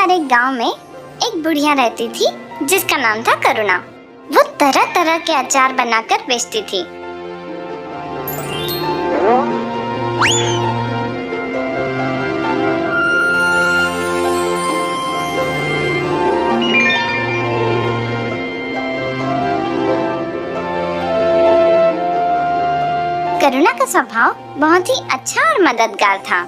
बार एक गांव में एक बुढ़िया रहती थी जिसका नाम था करुणा। वो तरह तरह के अचार बनाकर बेचती थी। करुणा का स्वभाव बहुत ही अच्छा और मददगार था।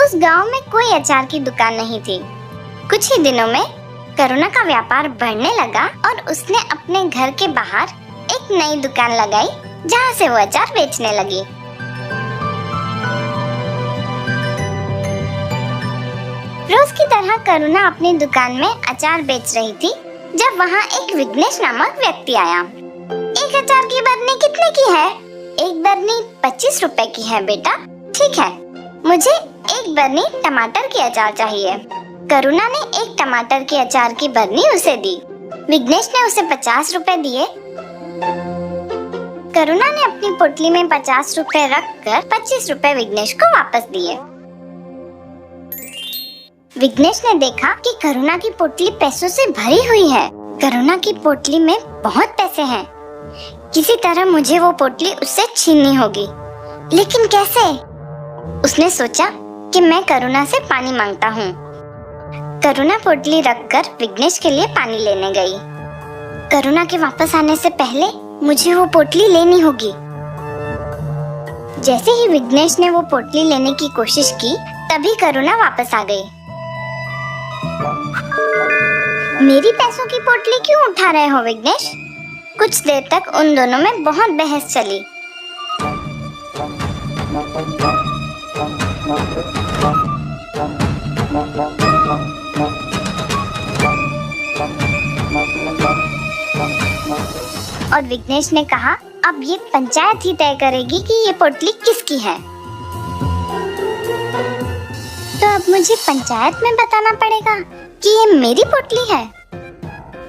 उस गांव में कोई अचार की दुकान नहीं थी। कुछ ही दिनों में करुणा का व्यापार बढ़ने लगा और उसने अपने घर के बाहर एक नई दुकान लगाई जहां से वो अचार बेचने लगी। रोज की तरह करुणा अपनी दुकान में अचार बेच रही थी जब वहां एक विघ्नेश नामक व्यक्ति आया। एक अचार की बरनी कितने की है? एक बरनी 25 रुपए की है बेटा। ठीक है, मुझे एक बरनी टमाटर की अचार चाहिए। करुणा ने एक टमाटर के अचार की बरनी उसे दी। विघ्नेश ने उसे 50 रुपए दिए। करुणा ने अपनी पोटली में 50 रुपए रखकर 25 रुपए विघ्नेश को वापस दिए। विघ्नेश ने देखा कि करुणा की पोटली पैसों से भरी हुई है। करुणा की पोटली में बहुत पैसे हैं। किसी तरह मुझे वो पोटली उससे छीननी होगी, लेकिन कैसे? उसने सोचा कि मैं करुणा से पानी मांगता हूँ। करुणा पोटली रखकर विघ्नेश के लिए पानी लेने गई। करुणा के वापस आने से पहले मुझे वो पोटली लेनी होगी। जैसे ही विघ्नेश ने वो पोटली लेने की कोशिश की, तभी करुणा वापस आ गई। मेरी पैसों की पोटली क्यों उठा रहे हो विघ्नेश? कुछ देर तक उन दोनों में बहुत बहस चली। और विघ्नेश ने कहा, अब ये पंचायत ही तय करेगी कि ये पोटली किसकी है। तो अब मुझे पंचायत में बताना पड़ेगा कि ये मेरी पोटली है।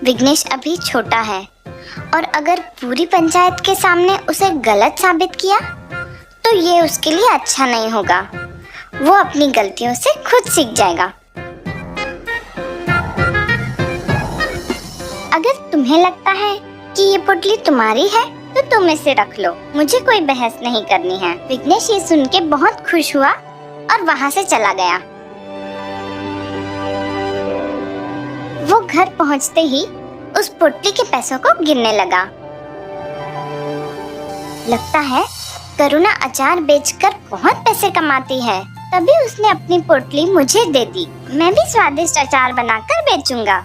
विघ्नेश अभी छोटा है और अगर पूरी पंचायत के सामने उसे गलत साबित किया तो ये उसके लिए अच्छा नहीं होगा। वो अपनी गलतियों से खुद सीख जाएगा। अगर तुम्हें लगता है कि ये पोटली तुम्हारी है तो तुम इसे रख लो, मुझे कोई बहस नहीं करनी है। विघ्नेश ये सुन के बहुत खुश हुआ और वहाँ से चला गया। वो घर पहुँचते ही उस पोटली के पैसों को गिनने लगा। लगता है करुणा अचार बेचकर बहुत पैसे कमाती है, तभी उसने अपनी पोटली मुझे दे दी। मैं भी स्वादिष्ट अचार बनाकर बेचूंगा।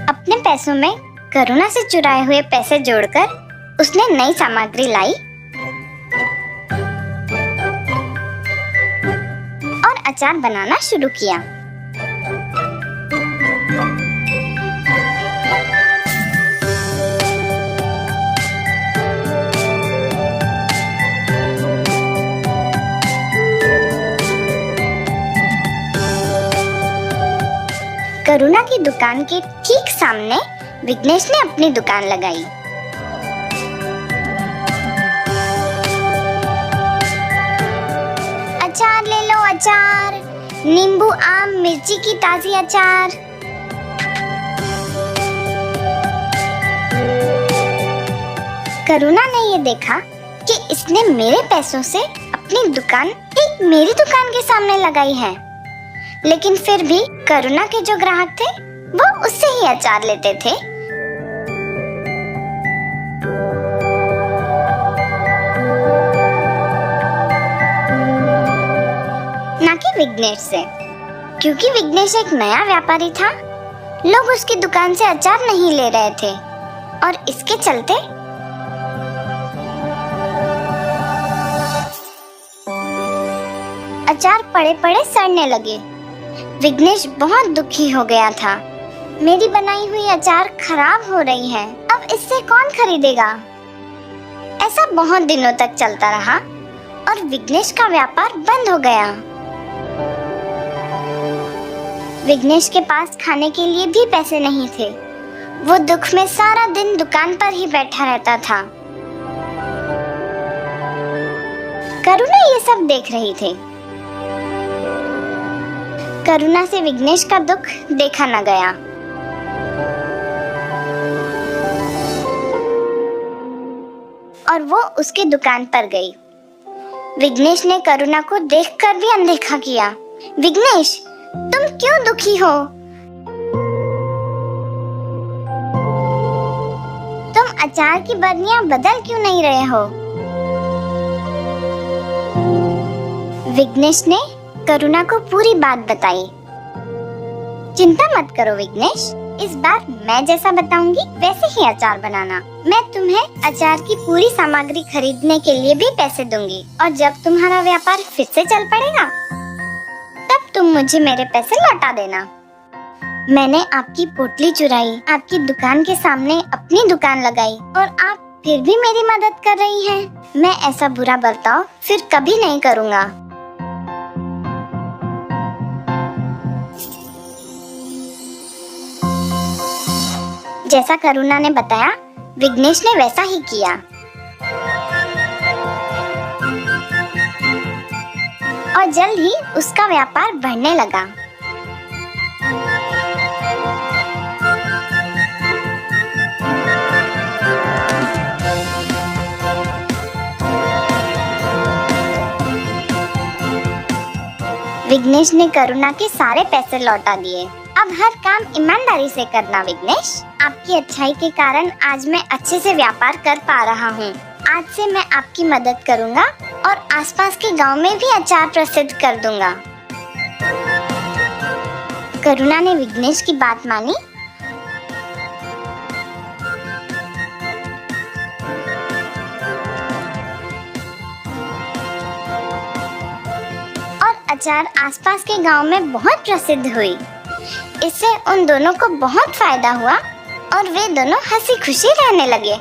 अपने पैसों में करुणा से चुराए हुए पैसे जोड़कर उसने नई सामग्री लाई और अचार बनाना शुरू किया। करुणा की दुकान के ठीक सामने विघ्नेश ने अपनी दुकान लगाई। अचार ले लो अचार, नींबू आम मिर्ची की ताजी अचार। करुणा ने ये देखा कि इसने मेरे पैसों से अपनी दुकान ठीक मेरी दुकान के सामने लगाई है, लेकिन फिर भी करुणा के जो ग्राहक थे वो उससे ही अचार लेते थे। ना कि विघ्नेश से, क्योंकि विघ्नेश एक नया व्यापारी था। लोग उसकी दुकान से अचार नहीं ले रहे थे और इसके चलते अचार पड़े पड़े सड़ने लगे। विघ्नेश बहुत दुखी हो गया था। मेरी बनाई हुई अचार खराब हो रही है, अब इससे कौन खरीदेगा? ऐसा बहुत दिनों तक चलता रहा और विघ्नेश का व्यापार बंद हो गया। विघ्नेश के पास खाने के लिए भी पैसे नहीं थे वो दुख में सारा दिन दुकान पर ही बैठा रहता था। करुणा ये सब देख रही थी। करुणा से विघ्नेश का दुख देखा न गया। और वो उसके दुकान पर गई। विघ्नेश ने करुणा को देखकर भी अनदेखा किया। विघ्नेश, तुम क्यों दुखी हो? तुम अचार की बरनियां बदल क्यों नहीं रहे हो? विघ्नेश ने करुणा को पूरी बात बताई। चिंता मत करो विघ्नेश, इस बार मैं जैसा बताऊंगी वैसे ही अचार बनाना। मैं तुम्हें अचार की पूरी सामग्री खरीदने के लिए भी पैसे दूंगी और जब तुम्हारा व्यापार फिर से चल पड़ेगा तब तुम मुझे मेरे पैसे लौटा देना। मैंने आपकी पोटली चुराई, आपकी दुकान के सामने अपनी दुकान लगाई और आप फिर भी मेरी मदद कर रही हैं। मैं ऐसा बुरा बर्ताव फिर कभी नहीं करूँगा। जैसा करुणा ने बताया, विघ्नेश ने वैसा ही किया। और जल्द ही उसका व्यापार बढ़ने लगा। विघ्नेश ने करुणा के सारे पैसे लौटा दिए। अब हर काम ईमानदारी से करना विघ्नेश। आपकी अच्छाई के कारण आज मैं अच्छे से व्यापार कर पा रहा हूँ। आज से मैं आपकी मदद करूँगा और आसपास के गांव में भी अचार प्रसिद्ध कर दूंगा। करुणा ने विघ्नेश की बात मानी और अचार आसपास के गांव में बहुत प्रसिद्ध हुई। इससे उन दोनों को बहुत फायदा हुआ और वे दोनों हंसी खुशी रहने लगे।